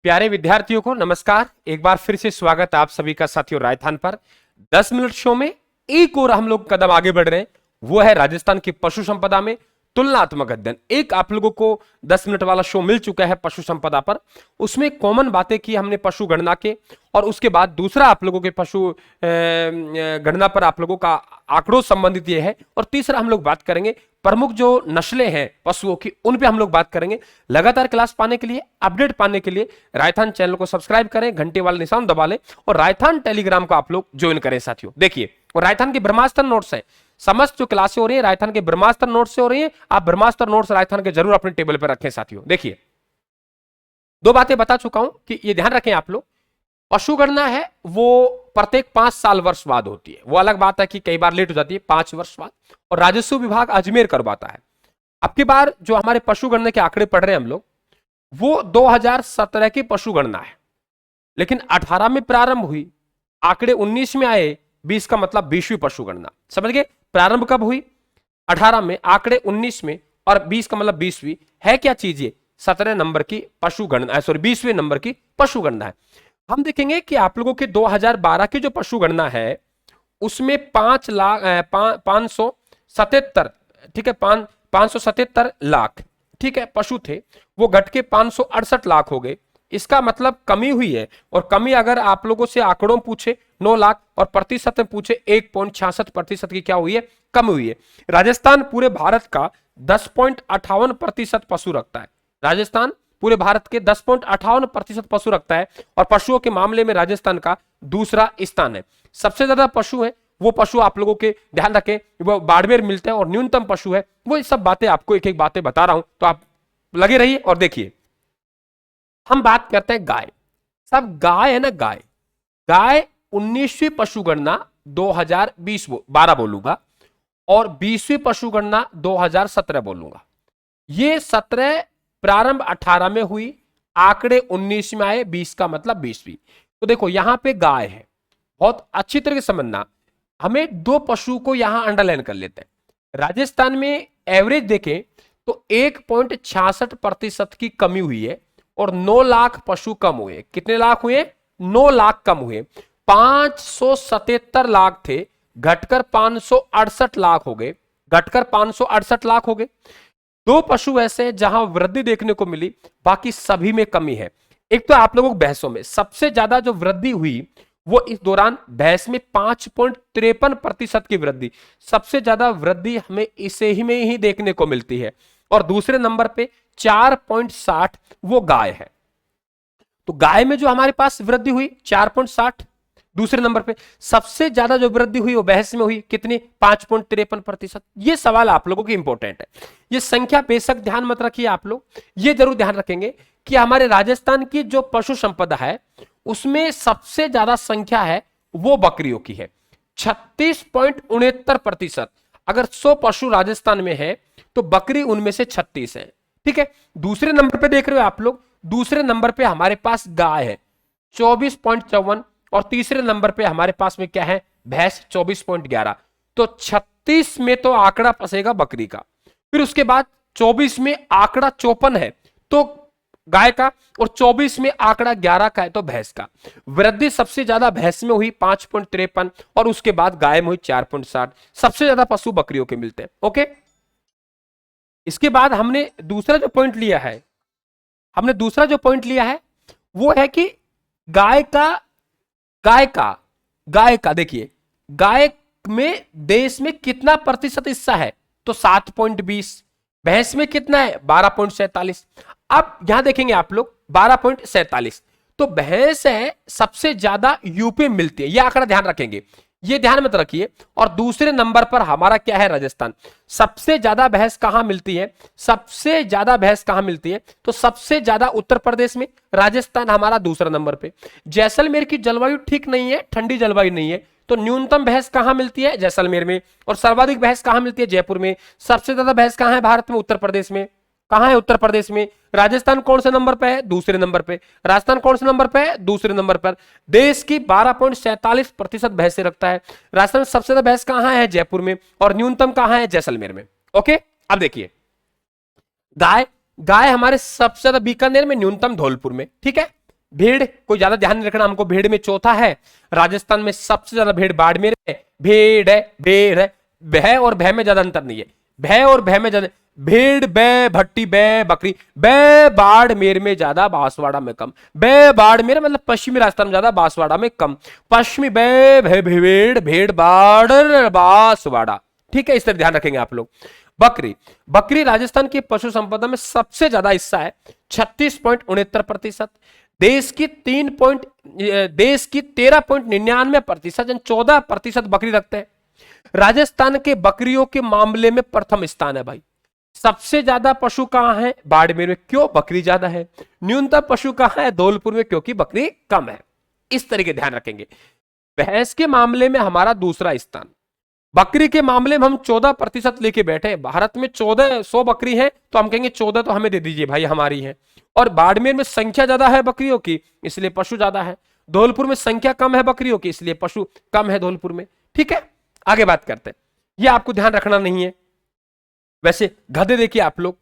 प्यारे विद्यार्थियों को नमस्कार। एक बार फिर से स्वागत आप सभी का साथियों राजस्थान पर 10 मिनट शो में। एक और हम लोग कदम आगे बढ़ रहे हैं, वो है राजस्थान की पशु संपदा में तुलनात्मक अध्ययन। एक आप लोगों को 10 मिनट वाला शो मिल चुका है पशु संपदा पर, उसमें कॉमन बातें की हमने पशु गणना के, और उसके बाद दूसरा आप लोगों के पशु गणना पर आप लोगों का आंकड़ों संबंधित ये है, और तीसरा हम लोग बात करेंगे प्रमुख जो नस्लें हैं पशुओं की, उन पे हम लोग बात करेंगे। लगातार क्लास पाने के लिए, अपडेट पाने के लिए राजस्थान चैनल को सब्सक्राइब करें, घंटे वाला निशान दबा लें, और राजस्थान टेलीग्राम को आप लोग ज्वाइन करें साथियों। देखिए, और राजस्थान के ब्रह्मास्त्र नोट्स है, समस्त जो क्लासें हो रही है राजस्थान के ब्रह्मास्त्र नोट्स से हो रही है। आप ब्रह्मास्त्र नोट्स राजस्थान के जरूर अपने टेबल पर रखें साथियों। देखिए, दो बातें बता चुका हूं कि ये ध्यान रखें आप लोग, पशु गणना है वो प्रत्येक 5 साल वर्ष बाद होती है। वो अलग बात है कि कई बार लेट हो जाती है 5 वर्ष बाद, और राजस्व विभाग अजमेर करवाता है। अब की बार जो हमारे पशु गणना के आंकड़े पढ़ रहे हैं हम लोग, वो 2017 की पशु गणना है, लेकिन 18 में प्रारंभ हुई, आंकड़े 19 में आए, 20 का मतलब 20वीं पशु गणना। समझ गए? प्रारंभ कब हुई? 18 में, आंकड़े 19 में, और 20 का मतलब 20वीं है। क्या चीज है? 17 नंबर की पशु गणना, सॉरी 20वें नंबर की पशु गणना है। हम देखेंगे कि आप लोगों के 2012 की जो पशु गणना है उसमें 5,77,000, ठीक है, 577 लाख, ठीक है, पशु थे। वो घट के 568 लाख हो गए। इसका मतलब कमी हुई है, और कमी अगर आप लोगों से आंकड़ों पूछे 9 लाख, और प्रतिशत में पूछे 1.66% की क्या हुई है? कम हुई है। राजस्थान पूरे भारत का 10.58% पशु रखता है। राजस्थान पूरे भारत के 10.58% पशु रखता है, और पशुओं के मामले में राजस्थान का दूसरा स्थान है। सबसे ज्यादा पशु है वो पशु आप लोगों के ध्यान रखें, वो बाड़मेर मिलते हैं, और न्यूनतम पशु है वो। सब बातें आपको एक एक बातें बता रहा हूं, तो आप लगे रहिए और देखिए। हम बात करते हैं गाय। सब गाय है ना, गाय 19वीं पशु गणना 2012 बोलूंगा, और 20वीं पशु गणना 2017 बोलूंगा। ये 17 प्रारंभ 18 में हुई, आंकड़े 19 में आए, 20 का मतलब 20वीं। तो देखो यहां पे गाय है, बहुत अच्छी तरह से समझना। हमें दो पशु को यहां अंडरलाइन कर लेते हैं। राजस्थान में एवरेज देखें तो 1.66% की कमी हुई है, और 9 लाख पशु कम हुए। कितने लाख हुए? 9 लाख कम हुए। 577 लाख थे, घटकर 568 लाख हो गए, घटकर 568 लाख हो गए। दो पशु ऐसे जहां वृद्धि देखने को मिली, बाकी सभी में कमी है। एक तो आप लोगों को भैंसों में सबसे ज्यादा जो वृद्धि हुई वो इस दौरान भैंस में 5.53% की वृद्धि, सबसे ज्यादा वृद्धि हमें इसे ही में ही देखने को मिलती है। और दूसरे नंबर पे 4.60 वो गाय है। तो गाय में जो हमारे पास वृद्धि हुई 4.60, दूसरे नंबर पे सबसे ज्यादा जो वृद्धि हुई वो भैंस में हुई। कितनी? 5.53%। ये सवाल आप लोगों की इंपॉर्टेंट है। ये संख्या बेशक ध्यान मत रखिए आप लोग, ये जरूर ध्यान रखेंगे कि हमारे राजस्थान की जो पशु संपदा है उसमें सबसे ज्यादा संख्या है वो बकरियों की है, 36.69%। अगर 100 पशु राजस्थान में है तो बकरी उनमें से 36 है, ठीक है। दूसरे नंबर पे देख रहे हो आप लोग, दूसरे नंबर पे हमारे पास गाय है 24.54, और तीसरे नंबर पे हमारे पास में क्या है? भैंस 24.11। तो 36 में तो आंकड़ा फंसेगा बकरी का, फिर उसके बाद 24 में आंकड़ा 54 है तो गाय का, और 24 में आंकड़ा 11 का है तो भैंस का। वृद्धि सबसे ज्यादा भैंस में हुई 5.53, और उसके बाद गाय में हुई 4.60। सबसे ज्यादा पशु बकरियों के मिलते हैं। ओके, इसके बाद हमने दूसरा जो पॉइंट लिया है वो है कि गाय का देखिए, गाय में देश में कितना प्रतिशत हिस्सा है? तो 7.20। भैंस में कितना है? 12.47। अब यहां देखेंगे आप लोग 12.47, तो भैंस है सबसे ज्यादा यूपी में मिलती है। यह आंकड़ा ध्यान रखेंगे, ये ध्यान मत रखिए। और दूसरे नंबर पर हमारा क्या है? राजस्थान। सबसे ज्यादा भैंस कहां मिलती है? सबसे ज्यादा भैंस कहां मिलती है? तो सबसे ज्यादा उत्तर प्रदेश में, राजस्थान हमारा दूसरा नंबर पे। जैसलमेर की जलवायु ठीक नहीं है, ठंडी जलवायु नहीं है, तो न्यूनतम भैंस कहां मिलती है? जैसलमेर में। और सर्वाधिक भैंस कहां मिलती है? जयपुर में। सबसे ज्यादा भैंस कहां है भारत में? उत्तर प्रदेश में। कहां है? उत्तर प्रदेश में। राजस्थान कौन से नंबर पे है? दूसरे नंबर पे। राजस्थान कौन से नंबर पे है? दूसरे नंबर पर। देश की 12.47% भैंसे रखता है। राजस्थान में सबसे ज्यादा भैंस कहां है? जयपुर में। और न्यूनतम कहां है? जैसलमेर में। ओके, अब देखिए, गाय हमारे सबसे ज्यादा बीकानेर में, न्यूनतम धौलपुर में, ठीक है। भेड़ को ज्यादा ध्यान रखना हमको, भेड़ में चौथा है, राजस्थान में सबसे ज्यादा भेड़ बाड़मेर है, भेड़ है, भेड़ है, भय और भय में ज्यादा अंतर नहीं है, भय और भय में ज्यादा, भेड़ बै भट्टी बै बकरी, बै बाड़मेर में ज्यादा बांसवाड़ा में कम, बै बाड़मेर मतलब पश्चिमी राजस्थान में ज्यादा बांसवाड़ा में कम, पश्चिमी बै भेड़ भेड़ बाड़ बांसवाड़ा, ठीक है, इस तरह ध्यान रखेंगे आप लोग। बकरी, बकरी राजस्थान की पशु संपदा में सबसे ज्यादा हिस्सा है 36.69%, देश की 13.99%, 14% बकरी रखते हैं। राजस्थान के बकरियों के मामले में प्रथम स्थान है भाई। सबसे ज्यादा पशु कहां है? बाड़मेर में। क्यों? बकरी ज्यादा है। न्यूनतम पशु कहां है? धौलपुर में, क्योंकि बकरी कम है। इस तरीके ध्यान रखेंगे। भैंस के मामले में हमारा दूसरा स्थान, बकरी के मामले में हम 14% लेके बैठे। भारत में 1400 बकरी है तो हम कहेंगे 14 तो हमें दे दीजिए भाई, हमारी है। और बाड़मेर में संख्या ज्यादा है बकरियों की, इसलिए पशु ज्यादा है। धौलपुर में संख्या कम है बकरियों की, इसलिए पशु कम है धौलपुर में। ठीक है, आगे बात करते हैं। ये आपको ध्यान रखना नहीं है। वैसे गधे देखिए आप लोग,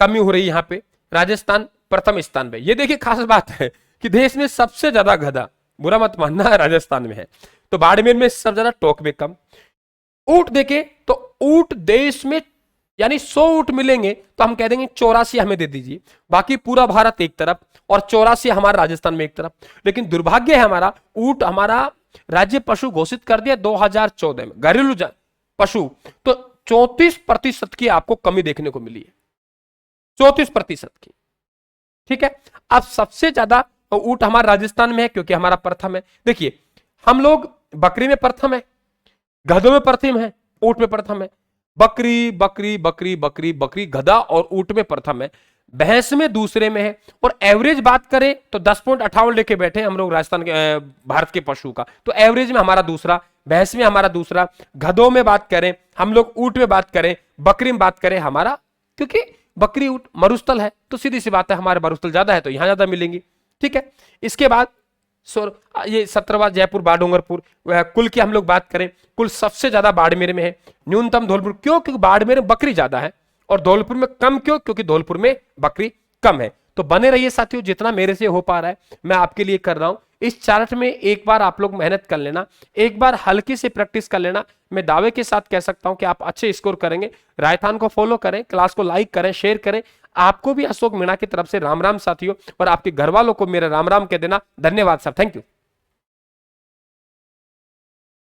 कमी हो रही है यहाँ पे, राजस्थान प्रथम स्थान पे। ये देखिए खास बात है कि देश में सबसे ज्यादा गधा, बुरा मत मानना, राजस्थान में है। तो बाड़मेर में सबसे ज्यादा, टोंक में कम। ऊंट देखे तो ऊंट देश में यानी 100 ऊंट मिलेंगे तो हम कह देंगे 84 हमें दे दीजिए, बाकी पूरा भारत एक तरफ और 84 हमारा राजस्थान में एक तरफ। लेकिन दुर्भाग्य है हमारा, ऊंट हमारा राज्य पशु घोषित कर दिया 2014 में, घरेलू पशु, तो 34% की आपको कमी देखने को मिली है, 34% की। ठीक है, अब सबसे ज्यादा ऊंट हमारा राजस्थान में है क्योंकि हमारा प्रथम है। देखिए हम लोग बकरी में प्रथम है, गधों में प्रथम है, ऊंट में प्रथम है। बकरी बकरी बकरी बकरी बकरी, गधा और ऊंट में प्रथम है, भैंस में दूसरे में है। और एवरेज बात करें तो 10.58 लेके बैठे हम लोग राजस्थान के भारत के पशु का, तो एवरेज में हमारा दूसरा, भैंस में हमारा दूसरा, गधों में बात करें हम लोग, ऊंट में बात करें, बकरी में बात करें हमारा, क्योंकि बकरी ऊंट मरुस्थल है तो सीधी सी बात है हमारे मरुस्थल ज्यादा है तो यहां ज्यादा मिलेंगी। ठीक है, इसके बाद ये 17वां जयपुर बाडूंगरपुर, कुल की हम लोग बात करें, कुल सबसे ज्यादा बाड़मेर में है, न्यूनतम धौलपुर। क्यों? क्योंकि बाड़मेर में बकरी ज्यादा है और धौलपुर में कम। क्यों? क्योंकि धौलपुर में बकरी कम है। तो बने रहिए साथियों, जितना मेरे से हो पा रहा है मैं आपके लिए कर रहा हूं। इस चार्ट में एक बार आप लोग मेहनत कर लेना, एक बार हल्की से प्रैक्टिस कर लेना। मैं दावे के साथ कह सकता हूं कि आप अच्छे स्कोर करेंगे। रायथान को फॉलो करें, क्लास को लाइक करें, शेयर करें। आपको भी अशोक मीणा की तरफ से राम राम साथियों, और आपके घर वालों को मेरा राम राम कह देना। धन्यवाद साहब, थैंक यू।